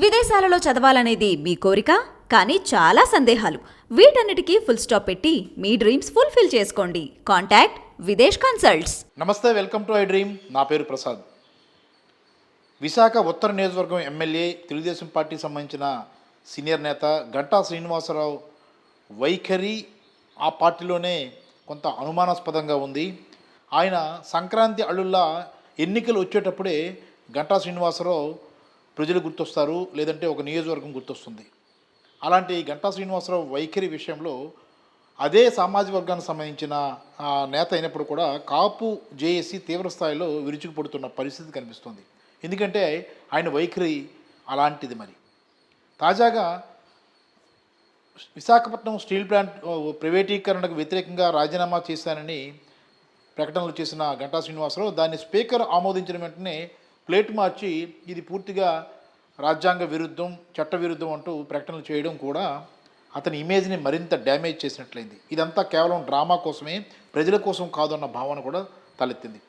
విదేశాలలో చదవాలనేది మీ కోరిక, కానీ చాలా సందేహాలు. వీటన్నిటికీ ఫుల్ స్టాప్ పెట్టి మీ డ్రీమ్స్ ఫుల్ఫిల్ చేసుకోండి. Contact Videsh consults. నమస్తే, వెల్కమ్ టు ఐ డ్రీమ్. నా పేరు ప్రసాద్. విశాఖ ఉత్తర నియోజకవర్గం ఎమ్మెల్యే, తెలుగుదేశం పార్టీకి సంబంధించిన సీనియర్ నేత గంటా శ్రీనివాసరావు వైఖరి ఆ పార్టీలోనే కొంత అనుమానాస్పదంగా ఉంది. ఆయన సంక్రాంతి అల్లుల్లా ఎన్నికలు వచ్చేటప్పుడే గంటా శ్రీనివాసరావు ప్రజలు గుర్తొస్తారు, లేదంటే ఒక నియోజకవర్గం గుర్తొస్తుంది. అలాంటి గంటా శ్రీనివాసరావు వైఖరి విషయంలో అదే సామాజిక వర్గానికి సంబంధించిన నేత అయినప్పుడు కూడా కాపు జేఏసీ తీవ్ర స్థాయిలో విరుచుకుపడుతున్న పరిస్థితి కనిపిస్తుంది. ఎందుకంటే ఆయన వైఖరి అలాంటిది. మరి తాజాగా విశాఖపట్నం స్టీల్ ప్లాంట్ ప్రైవేటీకరణకు వ్యతిరేకంగా రాజీనామా చేశానని ప్రకటనలు చేసిన గంటా శ్రీనివాసరావు దాన్ని స్పీకర్ ఆమోదించిన వెంటనే ప్లేట్ మార్చి ఇది పూర్తిగా రాజ్యాంగ విరుద్ధం, చట్ట విరుద్ధం అంటూ ప్రకటనలు చేయడం కూడా అతని ఇమేజ్ని మరింత డ్యామేజ్ చేసినట్లయింది. ఇదంతా కేవలం డ్రామా కోసమే, ప్రజల కోసం కాదు అన్న భావన కూడా తలెత్తింది.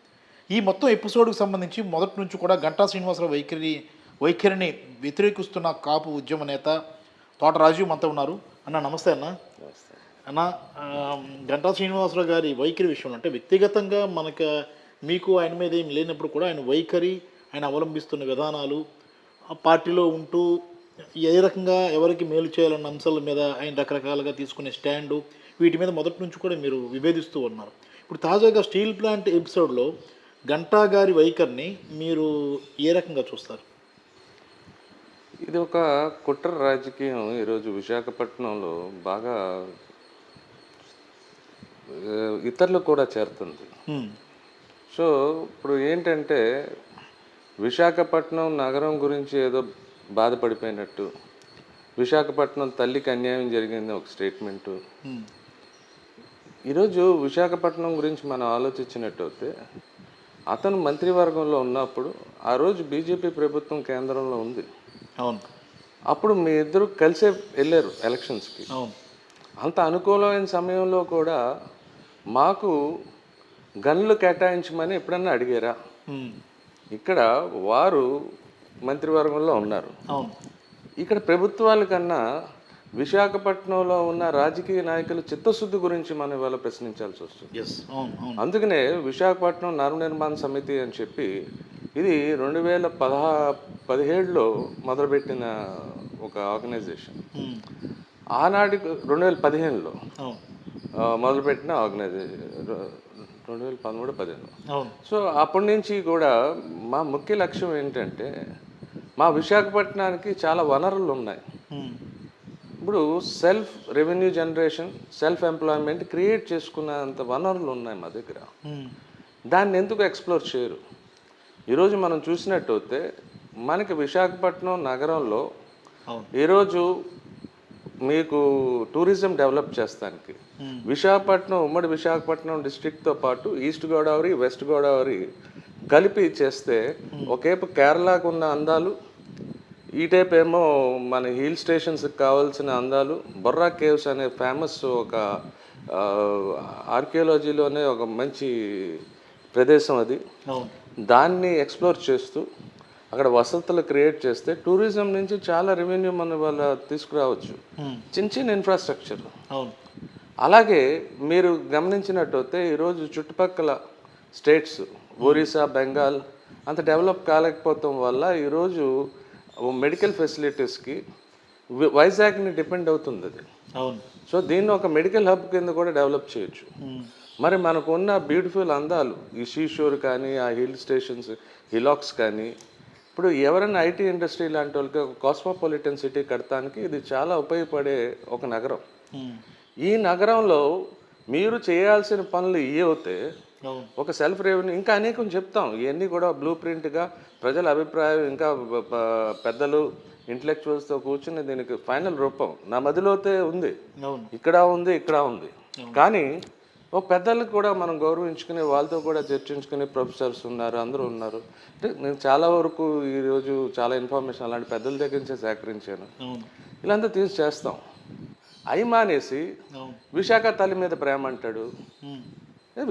ఈ మొత్తం ఎపిసోడ్కి సంబంధించి మొదటి నుంచి కూడా గంటా శ్రీనివాసరావు వైఖరిని వ్యతిరేకిస్తున్న కాపు ఉద్యమ నేత తోట రాజీవ్ మనతో ఉన్నారు. అన్న నమస్తే. అన్న, గంటా శ్రీనివాసరావు గారి వైఖరి విషయంలో అంటే వ్యక్తిగతంగా మీకు ఆయన మీద ఏం లేనప్పుడు కూడా ఆయన వైఖరి, ఆయన అవలంబిస్తున్న విధానాలు, ఆ పార్టీలో ఉంటూ ఏ రకంగా ఎవరికి మేలు చేయాలన్న అంశాల మీద ఆయన రకరకాలుగా తీసుకునే స్టాండు, వీటి మీద మొదటి నుంచి కూడా మీరు విభేదిస్తూ ఉన్నారు. ఇప్పుడు తాజాగా స్టీల్ ప్లాంట్ ఎపిసోడ్లో గంటా గారి వైఖరిని మీరు ఏ రకంగా చూస్తారు? ఇది ఒక కుట్ర రాజకీయం ఈరోజు విశాఖపట్నంలో బాగా ఇతరులు కూడా చేరుతుంది. సో ఇప్పుడు ఏంటంటే విశాఖపట్నం నగరం గురించి ఏదో బాధపడిపోయినట్టు, విశాఖపట్నం తల్లికి అన్యాయం జరిగింది ఒక స్టేట్మెంటు. ఈరోజు విశాఖపట్నం గురించి మనం ఆలోచించినట్టయితే అతను మంత్రివర్గంలో ఉన్నప్పుడు ఆ రోజు బీజేపీ ప్రభుత్వం కేంద్రంలో ఉంది. అవును. అప్పుడు మీ ఇద్దరు కలిసే వెళ్ళారు ఎలక్షన్స్కి. అవును. అంత అనుకూలమైన సమయంలో కూడా మాకు గన్లు కేటాయించమని ఎప్పుడన్నా అడిగారా? ఇక్కడ వారు మంత్రివర్గంలో ఉన్నారు. అవును. ఇక్కడ ప్రభుత్వాల కన్నా విశాఖపట్నంలో ఉన్న రాజకీయ నాయకుల చిత్తశుద్ధి గురించి మనం ఇవాళ ప్రశ్నించాల్సి వస్తుంది. అందుకనే విశాఖపట్నం నవనిర్మాణ సమితి అని చెప్పి ఇది 2017లో మొదలుపెట్టిన ఒక ఆర్గనైజేషన్. ఆనాటి 2015లో మొదలుపెట్టిన ఆర్గనైజేషన్, 2013-15. సో అప్పటి నుంచి కూడా మా ముఖ్య లక్ష్యం ఏంటంటే మా విశాఖపట్నానికి చాలా వనరులు ఉన్నాయి. ఇప్పుడు self revenue generation, self employment create చేసుకున్నంత వనరులు ఉన్నాయి మా దగ్గర. దాన్ని ఎందుకు ఎక్స్ప్లోర్ చేయరు? ఈరోజు మనం చూసినట్టయితే మనకి విశాఖపట్నం నగరంలో ఈరోజు మీకు టూరిజం డెవలప్ చేస్తానికి విశాఖపట్నం, ఉమ్మడి విశాఖపట్నం డిస్ట్రిక్ట్తో పాటు ఈస్ట్ గోదావరి, వెస్ట్ గోదావరి కలిపి చేస్తే ఒకేపు కేరళకు ఉన్న అందాలు, ఈ టైప్ ఏమో మన హిల్ స్టేషన్స్కి కావాల్సిన అందాలు, బొర్రా కేవ్స్ అనే ఫేమస్ ఒక ఆర్కియాలజీలోనే ఒక మంచి ప్రదేశం అది. దాన్ని ఎక్స్ప్లోర్ చేస్తూ అక్కడ వసతులు క్రియేట్ చేస్తే టూరిజం నుంచి చాలా రెవెన్యూ మన వాళ్ళ తీసుకురావచ్చు. చిన్న చిన్న ఇన్ఫ్రాస్ట్రక్చర్. అలాగే మీరు గమనించినట్టయితే ఈరోజు చుట్టుపక్కల స్టేట్స్ ఒరిస్సా, బెంగాల్ అంత డెవలప్ కాలేకపోవటం వల్ల ఈరోజు మెడికల్ ఫెసిలిటీస్కి వైజాగ్ని డిపెండ్ అవుతుంది అది. సో దీన్ని ఒక మెడికల్ హబ్ కింద కూడా డెవలప్ చేయొచ్చు. మరి మనకున్న బ్యూటిఫుల్ అందాలు, ఈ సీషోర్ కానీ, ఆ హిల్ స్టేషన్స్, హిలాక్స్ కానీ, ఇప్పుడు ఎవరైనా ఐటీ ఇండస్ట్రీ లాంటి వాళ్ళకి ఒక కాస్మోపాలిటన్ సిటీ కడటానికి ఇది చాలా ఉపయోగపడే ఒక నగరం. ఈ నగరంలో మీరు చేయాల్సిన పనులు అవుతే ఒక సెల్ఫ్ రెవెన్యూ, ఇంకా అనేకం చెప్తాం, ఇవన్నీ కూడా బ్లూ ప్రింట్గా ప్రజల అభిప్రాయం, ఇంకా పెద్దలు ఇంటలెక్చువల్స్తో కూర్చుని దీనికి ఫైనల్ రూపం నా మదిలోతే ఉంది. ఇక్కడ ఉంది, ఇక్కడ ఉంది. కానీ ఒక పెద్దలకు కూడా మనం గౌరవించుకుని వాళ్ళతో కూడా చర్చించుకుని ప్రొఫెసర్స్ ఉన్నారు, అందరూ ఉన్నారు. అంటే నేను చాలా వరకు ఈరోజు చాలా ఇన్ఫర్మేషన్ అలాంటి పెద్దల దగ్గర నుంచే సేకరించాను. ఇలాంతా తీసి చేస్తాం. అవి మానేసి విశాఖ తల్లి మీద ప్రేమ అంటాడు.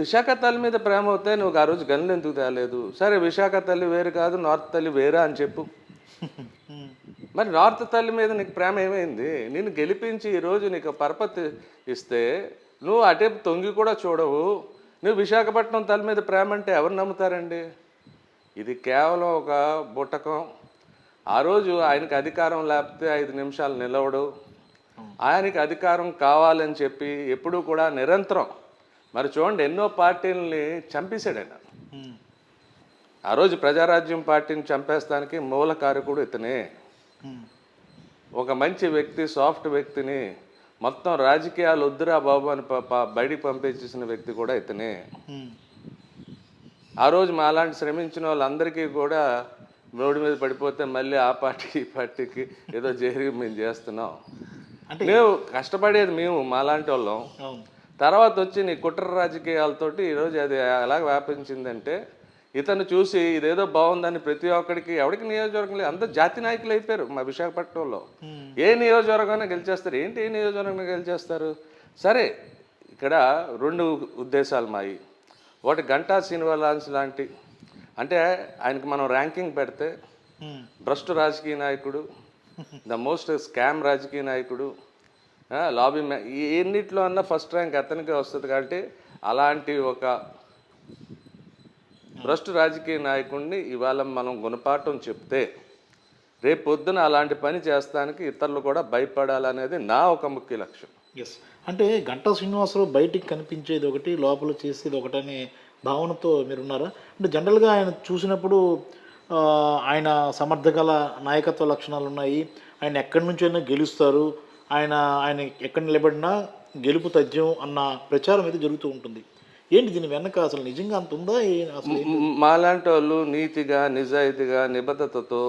విశాఖ తల్లి మీద ప్రేమ అవుతే నువ్వు ఆ రోజు గన్లు ఎందుకు తేలేదు? సరే విశాఖ తల్లి వేరు కాదు, నార్త్ తల్లి వేరా అని చెప్పు. మరి నార్త్ తల్లి మీద నీకు ప్రేమ ఏమైంది? నిన్ను గెలిపించి ఈరోజు నీకు పరపతి ఇస్తే నువ్వు అటే తొంగి కూడా చూడవు. నువ్వు విశాఖపట్నం తల్లి మీద ప్రేమ అంటే ఎవరు నమ్ముతారండి? ఇది కేవలం ఒక బుట్టకం. ఆ రోజు ఆయనకి అధికారం లేకపోతే 5 నిమిషాలు నిలవడు. ఆయనకి అధికారం కావాలని చెప్పి ఎప్పుడూ కూడా నిరంతరం మరి చూడండి ఎన్నో పార్టీలని చంపేశాడు ఆయన. ఆ రోజు ప్రజారాజ్యం పార్టీని చంపేస్తానికి మూల కారకుడు ఇతనే. ఒక మంచి వ్యక్తి, సాఫ్ట్ వ్యక్తిని మొత్తం రాజకీయాలు వద్దురా బాబు అని బయటికి పంపించేసిన వ్యక్తి కూడా ఇతనే. ఆ రోజు మాలాంటి శ్రమించిన వాళ్ళందరికీ కూడా రోడ్డు మీద పడిపోతే మళ్ళీ ఆ పార్టీ ఈ పార్టీకి ఏదో చేరి మేము చేస్తున్నాం అంటే మేము కష్టపడేది మేము మాలాంటి వాళ్ళం. తర్వాత వచ్చి నీ కుట్ర రాజకీయాలతోటి ఈరోజు అది ఎలా వ్యాపించిందంటే ఇతను చూసి ఇదేదో బాగుందని ప్రతి ఒక్కడికి ఎవరికి నియోజకవర్గం లేదు, అందరూ జాతి నాయకులు అయిపోయారు మా విశాఖపట్నంలో. ఏ నియోజకవర్గాన్ని గెలిచేస్తారు? ఏంటి ఏ నియోజకవర్గాన్ని గెలిచేస్తారు? సరే, ఇక్కడ 2 ఉద్దేశాలు మాయి. ఒకటి గంటా శ్రీనివాస్ లాంటి, అంటే ఆయనకి మనం ర్యాంకింగ్ పెడితే భ్రష్టు రాజకీయ నాయకుడు, ద మోస్ట్ స్కామ్ రాజకీయ నాయకుడు, లాబీ ఎన్నిట్లో అన్నా ఫస్ట్ ర్యాంక్ అతనికే వస్తుంది. కాబట్టి అలాంటి ఒక భ్రష్టు రాజకీయ నాయకుడిని ఇవాళ మనం గుణపాఠం చెప్తే రేపు పొద్దున అలాంటి పని చేస్తానికి ఇతరులు కూడా భయపడాలనేది నా ఒక ముఖ్య లక్ష్యం. ఎస్, అంటే గంటా శ్రీనివాసరావు బయటికి కనిపించేది ఒకటి, లోపల చేసేది ఒకటనే భావనతో మీరున్నారా? అంటే జనరల్గా ఆయన చూసినప్పుడు ఆయన సమర్థగల నాయకత్వ లక్షణాలు ఉన్నాయి, ఆయన ఎక్కడి నుంచైనా గెలుస్తారు, ఆయన ఎక్కడ నిలబడినా గెలుపు తథ్యం అన్న ప్రచారం అయితే జరుగుతూ ఉంటుంది. ఏంటి దీని వెనక అసలు నిజంగా అంత ఉందా? అసలు మాలాంటి వాళ్ళు నీతిగా, నిజాయితీగా, నిబద్ధతతో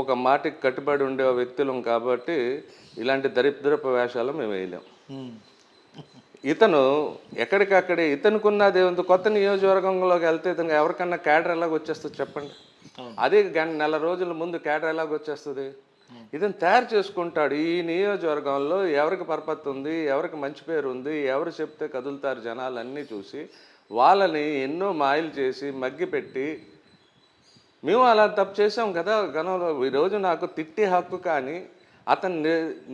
ఒక మాటకి కట్టుబడి ఉండే వ్యక్తులం కాబట్టి ఇలాంటి దరిద్రపు వేషాలు మేము వేయలేం. ఇతను ఎక్కడికక్కడే ఇతనుకున్నది ఏముంది, కొత్త నియోజకవర్గంలోకి వెళ్తే ఇతను ఎవరికన్నా క్యాడర్ ఎలాగ వచ్చేస్తుంది చెప్పండి? అదే నెల రోజుల ముందు క్యాడర్ ఎలాగ వచ్చేస్తుంది? ఇతను తయారు చేసుకుంటాడు. ఈ నియోజకవర్గంలో ఎవరికి పరపతి ఉంది, ఎవరికి మంచి పేరు ఉంది, ఎవరు చెప్తే కదులుతారు జనాలన్నీ చూసి వాళ్ళని ఎన్నో మాయలు చేసి మగ్గిపెట్టి మేము అలా తప్పు చేసాం కదా గతంలో. ఈరోజు నాకు తిట్టే హక్కు కానీ అతను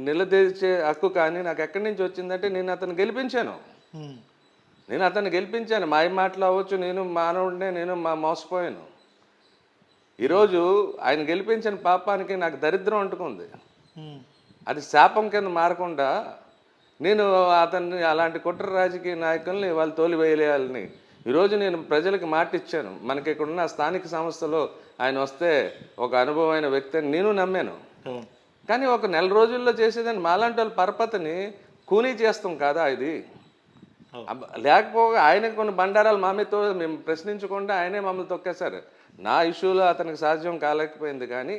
నిలదీర్చే హక్కు కానీ నాకు ఎక్కడి నుంచి వచ్చిందంటే నేను అతను గెలిపించాను. మాయ మాటలు అవ్వచ్చు, నేను మానవుడినే, నేను మోసపోయాను. ఈరోజు ఆయన గెలిపించిన పాపానికి నాకు దరిద్రం అంటుకుంది. అది శాపం కింద మారకుండా నేను అతన్ని అలాంటి కుట్ర రాజకీయ నాయకుల్ని వాళ్ళు తోలివేయాలని ఈరోజు నేను ప్రజలకు మాట ఇచ్చాను. మనకి ఇక్కడ ఉన్న స్థానిక సంస్థలో ఆయన వస్తే ఒక అనుభవమైన వ్యక్తి అని నేను నమ్మాను. కానీ ఒక నెల రోజుల్లో చేసేదని మాలాంటి వాళ్ళ పరపతిని కూనీ చేస్తాం కదా ఇది. లేకపోగా ఆయనకు కొన్ని బండారాలు మామితో మేము ప్రశ్నించకుండా ఆయనే మమ్మల్ని తొక్కేశారు. నా ఇష్యూలో అతనికి సాధ్యం కాలేకపోయింది. కానీ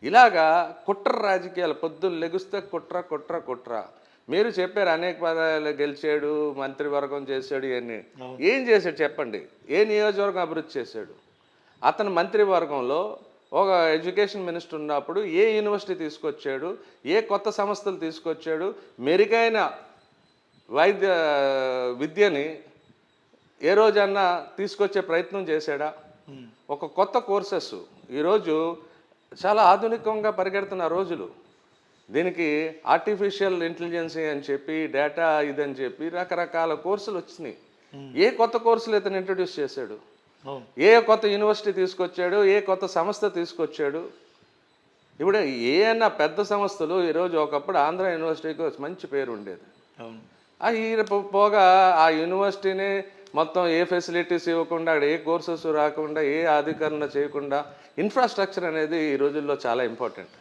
ఇలాగా కుట్ర రాజకీయాలు పొద్దున్న లెగుస్తే కుట్ర కుట్ర కుట్ర. మీరు చెప్పారు అనేక పదాలు గెలిచాడు, మంత్రివర్గం చేశాడు, ఇవన్నీ ఏం చేశాడు చెప్పండి? ఏ నియోజకవర్గం అభివృద్ధి చేశాడు? అతను మంత్రివర్గంలో ఒక ఎడ్యుకేషన్ మినిస్టర్ ఉన్నప్పుడు ఏ యూనివర్సిటీ తీసుకొచ్చాడు, ఏ కొత్త సంస్థలు తీసుకొచ్చాడు, మెరుగైన విద్యని ఏ రోజన్నా తీసుకొచ్చే ప్రయత్నం చేశాడా? ఒక కొత్త కోర్సెస్ ఈరోజు చాలా ఆధునికంగా పరిగెడుతున్న రోజులు. దీనికి ఆర్టిఫిషియల్ ఇంటెలిజెన్స్ అని చెప్పి, డేటా ఇదని చెప్పి రకరకాల కోర్సులు వచ్చినాయి. ఏ కొత్త కోర్సులు ఇతను ఇంట్రడ్యూస్ చేశాడు? ఏ కొత్త యూనివర్సిటీ తీసుకొచ్చాడు? ఏ కొత్త సంస్థ తీసుకొచ్చాడు? ఇప్పుడు ఏ అన్నా పెద్ద సంస్థలు ఈరోజు ఒకప్పుడు ఆంధ్ర యూనివర్సిటీకి మంచి పేరు ఉండేది. పోగా ఆ యూనివర్సిటీని మొత్తం ఏ ఫెసిలిటీస్ ఇవ్వకుండా, అక్కడ ఏ కోర్సెస్ రాకుండా, ఏ అధికరణ చేయకుండా, ఇన్ఫ్రాస్ట్రక్చర్ అనేది ఈ రోజుల్లో చాలా ఇంపార్టెంట్.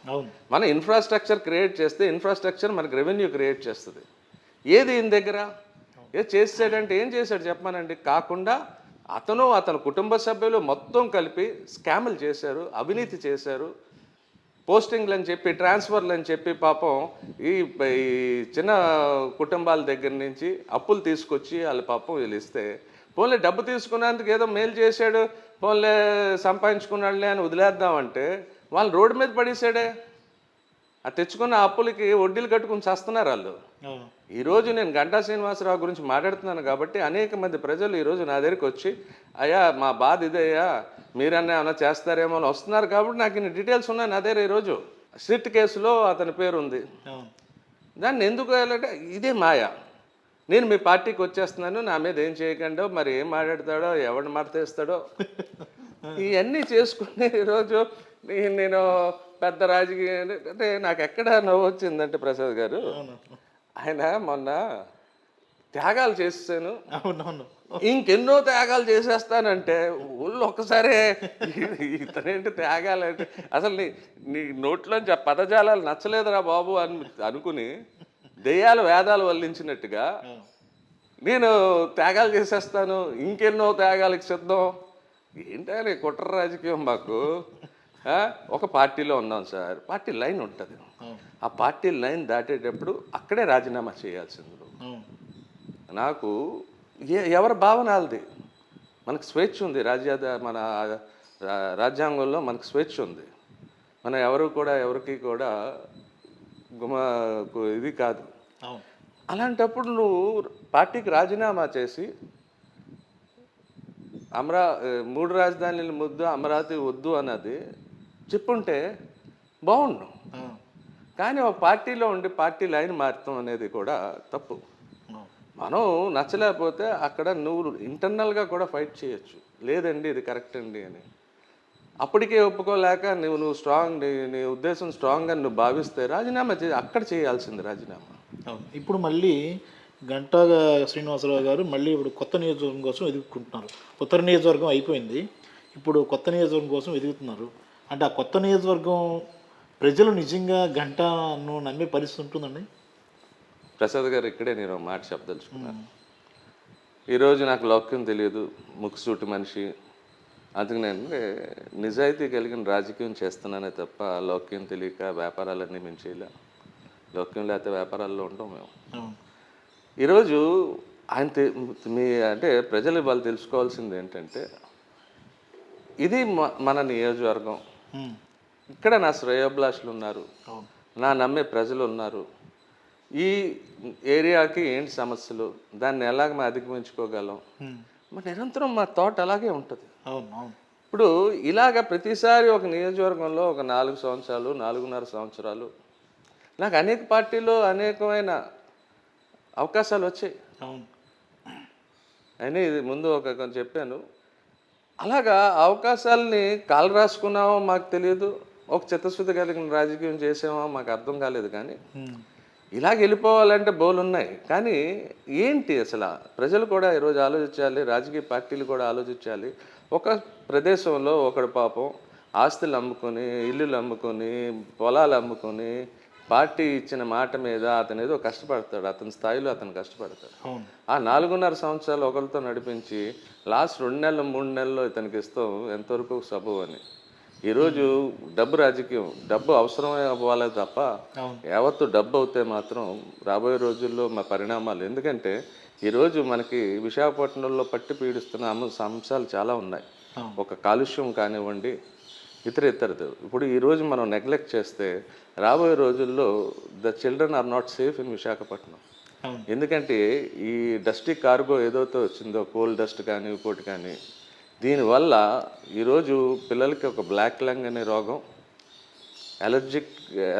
మన ఇన్ఫ్రాస్ట్రక్చర్ క్రియేట్ చేస్తే ఇన్ఫ్రాస్ట్రక్చర్ మనకు రెవెన్యూ క్రియేట్ చేస్తుంది. ఏది ఈయన దగ్గర చేసాడంటే ఏం చేశాడు చెప్పమానండి? కాకుండా అతని కుటుంబ సభ్యులు మొత్తం కలిపి స్కాములు చేశారు, అవినీతి చేశారు. పోస్టింగ్లు అని చెప్పి, ట్రాన్స్ఫర్లు అని చెప్పి పాపం ఈ చిన్న కుటుంబాల దగ్గర నుంచి అప్పులు తీసుకొచ్చి వాళ్ళ పాపం వీళ్ళు ఇస్తే, పోన్లే డబ్బు తీసుకున్నందుకు ఏదో మేలు చేశాడు, పోన్లే సంపాదించుకున్నాడులే అని వదిలేద్దామంటే వాళ్ళు రోడ్డు మీద పడేసాడే. ఆ తెచ్చుకున్న అప్పులకి వడ్డీలు కట్టుకుని చేస్తున్నారు వాళ్ళు. ఈరోజు నేను గంటా శ్రీనివాసరావు గురించి మాట్లాడుతున్నాను కాబట్టి అనేక మంది ప్రజలు ఈరోజు నా దగ్గరికి వచ్చి అయ్యా మా బాధ ఇదయ్యా మీరన్నా ఏమైనా చేస్తారేమో అని వస్తున్నారు కాబట్టి నాకు ఇన్ని డీటెయిల్స్ ఉన్నాయి నా దగ్గర. ఈరోజు స్ట్రిట్ కేసులో అతని పేరు ఉంది. దాన్ని ఎందుకు వేయాలంటే ఇదే మాయ. నేను మీ పార్టీకి వచ్చేస్తున్నాను, నా మీద ఏం చేయకండో, మరి ఏం మాట్లాడతాడో, ఎవరిని మడతేస్తాడో ఇవన్నీ చేసుకుని ఈరోజు నేను పెద్ద రాజకీయ అంటే నాకు ఎక్కడ నవ్వు వచ్చిందంటే ప్రసాద్ గారు, ఆయన మొన్న త్యాగాలు చేసాను, ఇంకెన్నో త్యాగాలు చేసేస్తానంటే ఊళ్ళో ఒక్కసారే ఇతనేంటి త్యాగాలు అంటే అసలు నీ నోట్లోంచి ఆ పదజాలాలు నచ్చలేదురా బాబు అని అనుకుని దెయ్యాలు వేదాలు వల్లించినట్టుగా నేను త్యాగాలు చేసేస్తాను, ఇంకెన్నో త్యాగాలకు సిద్ధం. ఏంటని కుట్ర రాజకీయం మాకు. ఒక పార్టీలో ఉన్నాం సార్, పార్టీ లైన్ ఉంటుంది. ఆ పార్టీ లైన్ దాటేటప్పుడు అక్కడే రాజీనామా చేయాల్సింది. నాకు ఎవరి భావనాలది, మనకు స్వేచ్ఛ ఉంది. మన రాజ్యాంగంలో మనకు స్వేచ్ఛ ఉంది. మనం ఎవరికి కూడా ఇది కాదు. అలాంటప్పుడు నువ్వు పార్టీకి రాజీనామా చేసి మూడు రాజధానుల ముద్దు అమరావతి వద్దు అన్నది చెప్పుంటే బాగుండు. కానీ ఒక పార్టీలో ఉండి పార్టీ లైన్ మారుతాం అనేది కూడా తప్పు. మనం నచ్చలేకపోతే అక్కడ నువ్వు ఇంటర్నల్గా కూడా ఫైట్ చేయొచ్చు, లేదండి ఇది కరెక్ట్ అండి అని. అప్పటికే ఒప్పుకోలేక నువ్వు స్ట్రాంగ్, నీ ఉద్దేశం స్ట్రాంగ్గా నువ్వు భావిస్తే రాజీనామా అక్కడ చేయాల్సింది రాజీనామా. ఇప్పుడు మళ్ళీ గంటా శ్రీనివాసరావు గారు మళ్ళీ ఇప్పుడు కొత్త నియోజకవర్గం కోసం ఎదుగుకుంటున్నారు. ఉత్తర నియోజకవర్గం అయిపోయింది, ఇప్పుడు కొత్త నియోజకవర్గం కోసం ఎదుగుతున్నారు. అంటే ఆ కొత్త నియోజకవర్గం ప్రజలు నిజంగా గంటాను నమ్మే పరిస్థితి ఉంటుందండి? ప్రసాద్ గారు, ఇక్కడే నేను మాట చెప్పదలుచుకున్నాను. ఈరోజు నాకు లౌక్యం తెలియదు, ముక్కుసూటి మనిషి, అందుకు నేను నిజాయితీ కలిగిన రాజకీయం చేస్తున్నానే తప్ప లౌక్యం తెలియక వ్యాపారాలన్నీ మేము చేయలే. లౌక్యం లేకపోతే వ్యాపారాల్లో ఉంటాం మేము. ఈరోజు ఆయన అంటే ప్రజలు వాళ్ళు తెలుసుకోవాల్సింది ఏంటంటే, ఇది మన నియోజకవర్గం, ఇక్కడ నా శ్రేయోభిలాషులు ఉన్నారు, నా నమ్మే ప్రజలు ఉన్నారు. ఈ ఏరియాకి ఏంటి సమస్యలు, దాన్ని ఎలాగ మేము అధిగమించుకోగలం, నిరంతరం మా థాట్ అలాగే ఉంటుంది. ఇప్పుడు ఇలాగ ప్రతిసారి ఒక నియోజకవర్గంలో ఒక 4 సంవత్సరాలు 4.5 సంవత్సరాలు నాకు అనేక పార్టీలో అనేకమైన అవకాశాలు వచ్చాయి. అయినా ఇది ముందు కొంచెం చెప్పాను. అలాగా అవకాశాలని కాలు రాసుకున్నామో మాకు తెలియదు, ఒక చిత్తశుద్ధి కలిగిన రాజకీయం చేసామో మాకు అర్థం కాలేదు. కానీ ఇలాగ వెళ్ళిపోవాలంటే బోలు ఉన్నాయి. కానీ ఏంటి అసలు ప్రజలు కూడా ఈరోజు ఆలోచించాలి, రాజకీయ పార్టీలు కూడా ఆలోచించాలి. ఒక ప్రదేశంలో ఒకడు పాపం ఆస్తులు అమ్ముకొని, ఇల్లులు అమ్ముకొని, పొలాలు అమ్ముకొని, పార్టీ ఇచ్చిన మాట మీద అతను ఏదో కష్టపడతాడు, అతని స్థాయిలో అతను కష్టపడతాడు. ఆ 4.5 సంవత్సరాలు ఒకరితో నడిపించి లాస్ట్ 2 నెలలు 3 నెలల్లో ఇతనికి ఇస్తాం ఎంతవరకు సబు అని. ఈరోజు డబ్బు రాజకీయం, డబ్బు అవసరమే అవ్వాలి తప్ప యావత్తు డబ్బు అవుతే మాత్రం రాబోయే రోజుల్లో మా పరిణామాలు. ఎందుకంటే ఈరోజు మనకి విశాఖపట్నంలో పట్టి పీడిస్తున్న అంశాలు చాలా ఉన్నాయి. ఒక కాలుష్యం కానివ్వండి, ఇతరదు. ఇప్పుడు ఈరోజు మనం నెగ్లెక్ట్ చేస్తే రాబోయే రోజుల్లో the children are not safe in Visakhapatnam. ఎందుకంటే ఈ డస్టీ కార్గో ఏదైతే వచ్చిందో, కోల్ డస్ట్ కానీ ఇంకోటి కానీ, దీనివల్ల ఈరోజు పిల్లలకి ఒక బ్లాక్ లంగ్ అనే రోగం,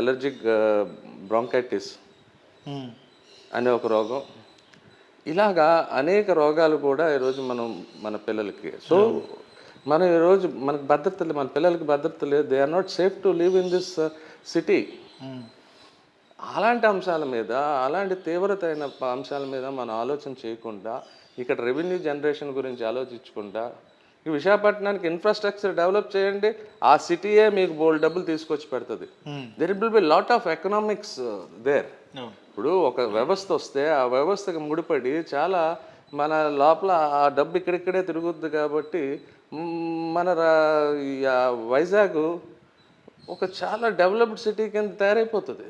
అలర్జిక్ బ్రాంకైటిస్ అనే ఒక రోగం, ఇలాగా అనేక రోగాలు కూడా ఈరోజు మన పిల్లలకి. సో మనం ఈరోజు మనకు భద్రత లేదు, మన పిల్లలకి భద్రత లేదు. They are not safe to live in this city. అలాంటి అంశాల మీద, అలాంటి తీవ్రతైన అంశాల మీద మనం ఆలోచన చేయకుండా, ఇక్కడ రెవెన్యూ జనరేషన్ గురించి ఆలోచించకుండా, ఈ విశాఖపట్నానికి ఇన్ఫ్రాస్ట్రక్చర్ డెవలప్ చేయండి, ఆ సిటీయే మీకు బోల్డ్ డబ్బులు తీసుకొచ్చి పెడుతుంది. There will be lot of economics there. ఇప్పుడు ఒక వ్యవస్థ వస్తే ఆ వ్యవస్థకి ముడిపడి చాలా మన లోపల ఆ డబ్బు ఇక్కడిక్కడే తిరుగుద్ది. కాబట్టి మన వైజాగ్ ఒక చాలా డెవలప్డ్ సిటీ కింద తయారైపోతుంది.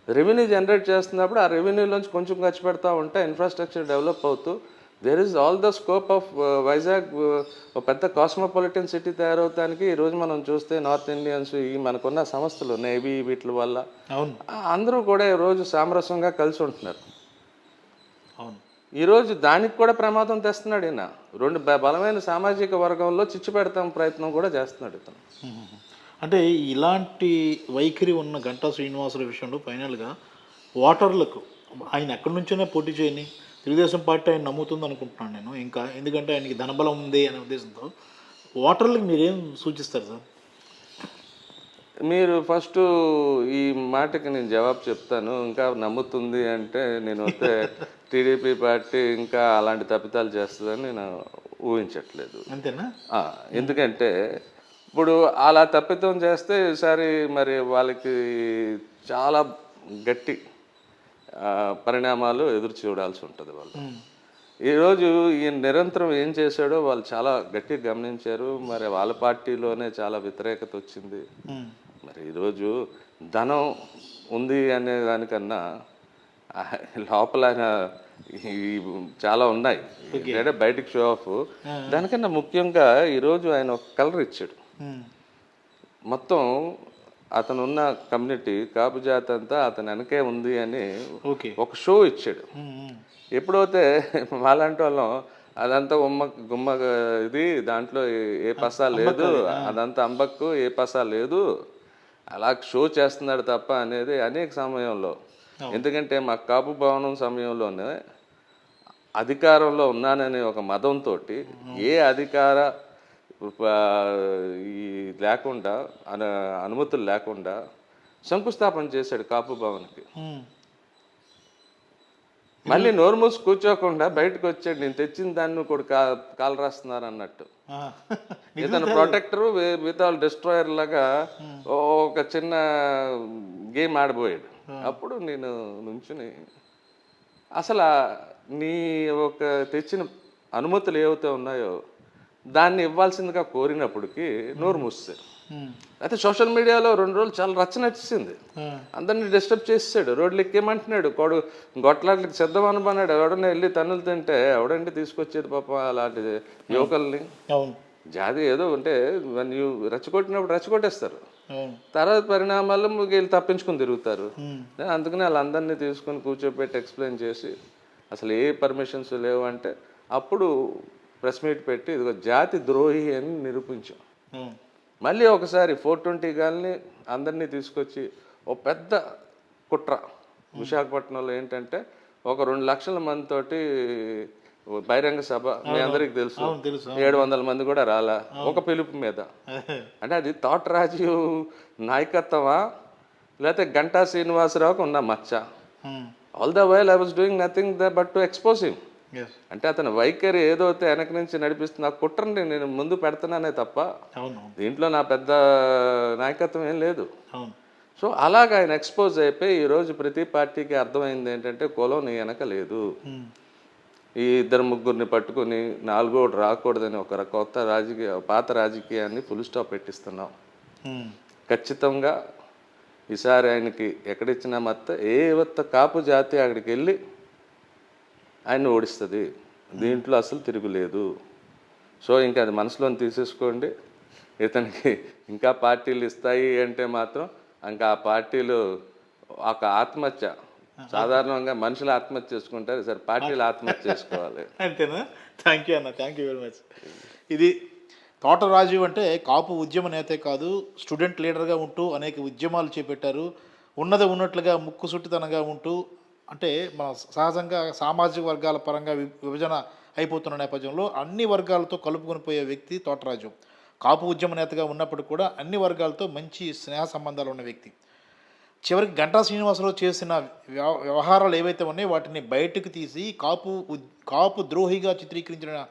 రెవెన్యూ జనరేట్ చేస్తున్నప్పుడు ఆ రెవెన్యూలోంచి కొంచెం ఖర్చు పెడతా ఉంటే ఇన్ఫ్రాస్ట్రక్చర్ డెవలప్ అవుతూ there is all the scope of Vizag ఒక పెద్ద కాస్మోపాలిటన్ సిటీ తయారవడానికి ఈరోజు మనం చూస్తే నార్త్ ఇండియన్స్ ఈ మనకున్న సంస్థలు నేవీ వీటి వల్ల అవును అందరూ కూడా ఈరోజు సామరస్యంగా కలిసి ఉంటున్నారు. అవును ఈరోజు దానికి కూడా ప్రమాదం తెస్తున్నాడు ఈయన. రెండు బలమైన సామాజిక వర్గంలో చిచ్చు పెడతాం ప్రయత్నం కూడా చేస్తున్నాడు ఇతను. అంటే ఇలాంటి వైఖరి ఉన్న గంటా శ్రీనివాసరావు విషయంలో ఫైనల్గా ఓటర్లకు ఆయన ఎక్కడి నుంచైనా పోటీ చేయని తెలుగుదేశం పార్టీ ఆయన నమ్ముతుంది అనుకుంటున్నాను నేను. ఇంకా ఎందుకంటే ఆయనకి ధనబలం ఉంది అనే ఉద్దేశంతో ఓటర్లకు మీరేం సూచిస్తారు సార్? మీరు ఫస్ట్ ఈ మాటకి నేను జవాబు చెప్తాను. ఇంకా నమ్ముతుంది అంటే నేను వస్తే టీడీపీ పార్టీ ఇంకా అలాంటి తప్పిదాలు చేస్తుందని నేను ఊహించట్లేదు. అంతేనా? ఎందుకంటే ఇప్పుడు అలా తప్పిదం చేస్తే ఈసారి మరి వాళ్ళకి చాలా గట్టి పరిణామాలు ఎదురు చూడాల్సి ఉంటుంది వాళ్ళు. ఈరోజు ఈయన నిరంతరం ఏం చేశాడో వాళ్ళు చాలా గట్టిగా గమనించారు. మరి వాళ్ళ పార్టీలోనే చాలా వ్యతిరేకత వచ్చింది. మరి ఈరోజు ధనం ఉంది అనే దానికన్నా లోపల ఆయన చాలా ఉన్నాయి అంటే బయటికి షో ఆఫ్. దానికన్నా ముఖ్యంగా ఈరోజు ఆయన ఒక కలర్ ఇచ్చాడు. మొత్తం అతను ఉన్న కమ్యూనిటీ కాపు జాతి అంతా అతని వెనకే ఉంది అని ఒక షో ఇచ్చాడు. ఎప్పుడైతే మాలాంటి వాళ్ళం అదంతా గుమ్మ ఇది దాంట్లో ఏ పసా లేదు, అదంతా అంబక్కు ఏ పసా లేదు, అలా షో చేస్తున్నాడు తప్ప అనేది అనేక సమయంలో. ఎందుకంటే మా కాపు భవనం సమయంలోనే అధికారంలో ఉన్నాననే ఒక మదంతో ఏ అధికార ఈ లేకుండా అనుమతులు లేకుండా శంకుస్థాపన చేశాడు కాపు భవన్కి. మళ్ళీ నోరు మూసి కూర్చోకుండా బయటకు వచ్చాడు. నేను తెచ్చిన దాన్ని కూడా కాలు రాస్తున్నారు అన్నట్టు. ఇతను ప్రొటెక్టర్ విత్ ఆల్ డిస్ట్రాయర్ లాగా ఒక చిన్న గేమ్ ఆడబోయాడు. అప్పుడు నేను నుంచుని అసలు నీ ఒక తెచ్చిన అనుమతులు ఏవైతే ఉన్నాయో దాన్ని ఇవ్వాల్సిందిగా కోరినప్పటికీ నోరు మూసేశారు. అయితే సోషల్ మీడియాలో 2 రోజులు చాలా రచ్చ నచ్చింది. అందరినీ డిస్టర్బ్ చేసాడు. రోడ్లు ఎక్కేమంటున్నాడు. గొట్లాట్లకి సిద్ధం అనబన్నాడు. ఎవడన్నా వెళ్ళి తన్నులు తింటే ఎవడండి తీసుకొచ్చేది పాప అలాంటి యువకుల్ని. జాతి ఏదో ఉంటే రెచ్చగొట్టినప్పుడు రెచ్చగొట్టేస్తారు. తర్వాత పరిణామాల్లో వీళ్ళు తప్పించుకొని తిరుగుతారు. అందుకని వాళ్ళందరినీ తీసుకొని కూర్చోబెట్టి ఎక్స్ప్లెయిన్ చేసి అసలు ఏ పర్మిషన్స్ లేవు అంటే అప్పుడు ప్రెస్ మీట్ పెట్టి ఇదిగో జాతి ద్రోహి అని నిరూపించాం. మళ్ళీ ఒకసారి 420 గాల్ని అందరినీ తీసుకొచ్చి ఒక పెద్ద కుట్ర విశాఖపట్నంలో ఏంటంటే ఒక 2 లక్షల మందితోటి బహిరంగ సభ. మీ అందరికి తెలుసు 700 మంది కూడా రాలా ఒక పిలుపు మీద. అంటే అది థాట్ రాజీవ్ నాయకత్వమా లేకపోతే గంటా శ్రీనివాసరావుకి ఉన్న మచ్చ? All the while I was doing nothing but to expose him. అంటే అతని వైఖరి ఏదైతే వెనక నుంచి నడిపిస్తుంది ఆ కుట్రని నేను ముందు పెడుతున్నానే తప్ప దీంట్లో నా పెద్ద నాయకత్వం ఏం లేదు. సో అలాగ ఆయన ఎక్స్పోజ్ అయిపోయి ఈరోజు ప్రతి పార్టీకి అర్థమైంది ఏంటంటే కులం నీ వెనక లేదు. ఈ 2-3 పట్టుకుని 4 రాకూడదని ఒక కొత్త పాత రాజకీయాన్ని ఫుల్ స్టాప్ పెట్టిస్తున్నాం. ఖచ్చితంగా ఈసారి ఆయనకి ఎక్కడిచ్చినా ఏ కాపు జాతి అక్కడికి వెళ్ళి ఆయన ఓడిస్తుంది. దీంట్లో అసలు తిరుగులేదు. సో ఇంకా అది మనసులోని తీసేసుకోండి. ఇతనికి ఇంకా పార్టీలు ఇస్తాయి అంటే మాత్రం ఇంకా ఆ పార్టీలు ఒక ఆత్మహత్య, సాధారణంగా మనుషులు ఆత్మహత్య చేసుకుంటారు, సరే పార్టీలు ఆత్మహత్య చేసుకోవాలి. అంతేనా? థ్యాంక్ యూ అన్న, థ్యాంక్ యూ వెరీ మచ్. ఇది తోట రాజీవ్ అంటే కాపు ఉద్యమ నేతే కాదు, స్టూడెంట్ లీడర్గా ఉంటూ అనేక ఉద్యమాలు చేపట్టారు. ఉన్నది ఉన్నట్లుగా ముక్కుసూటితనంగా ఉంటూ అంటే మన సహజంగా సామాజిక వర్గాల పరంగా విభజన అయిపోతున్న నేపథ్యంలో అన్ని వర్గాలతో కలుపుకొని పోయే వ్యక్తి తోటరాజు. కాపు ఉద్యమ నేతగా ఉన్నప్పటికీ కూడా అన్ని వర్గాలతో మంచి స్నేహ సంబంధాలు ఉన్న వ్యక్తి. చివరికి గంటా శ్రీనివాసరావు చేసిన వ్యవహారాలు ఏవైతే ఉన్నాయో వాటిని బయటకు తీసి కాపు ద్రోహిగా చిత్రీకరించిన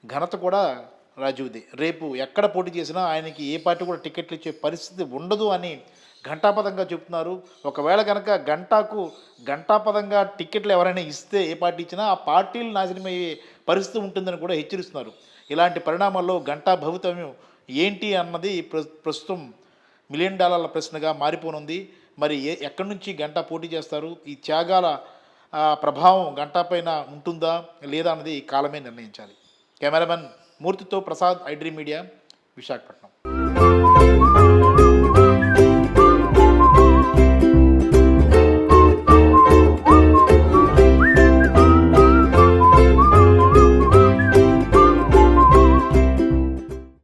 ఘనత కూడా రాజీవ్ది. రేపు ఎక్కడ పోటీ చేసినా ఆయనకి ఏ పార్టీ కూడా టికెట్లు ఇచ్చే పరిస్థితి ఉండదు అని ఘంటాపదంగా చెప్తున్నారు. ఒకవేళ కనుక ఘంటాపదంగా టికెట్లు ఎవరైనా ఇస్తే ఏ పార్టీ ఇచ్చినా ఆ పార్టీలు నాశనమయ్యే పరిస్థితి ఉంటుందని కూడా హెచ్చరిస్తున్నారు. ఇలాంటి పరిణామాల్లో గంటా భవితవ్యం ఏంటి అన్నది ప్రస్తుతం $1 మిలియన్ ప్రశ్నగా మారిపోనుంది. మరి ఎక్కడి నుంచి గంటా పోటీ చేస్తారు? ఈ త్యాగాల ప్రభావం గంటా పైన ఉంటుందా లేదా అన్నది కాలమే నిర్ణయించాలి. కెమెరామెన్ మూర్తితో Prasad, I dream media, Visakhapatnam.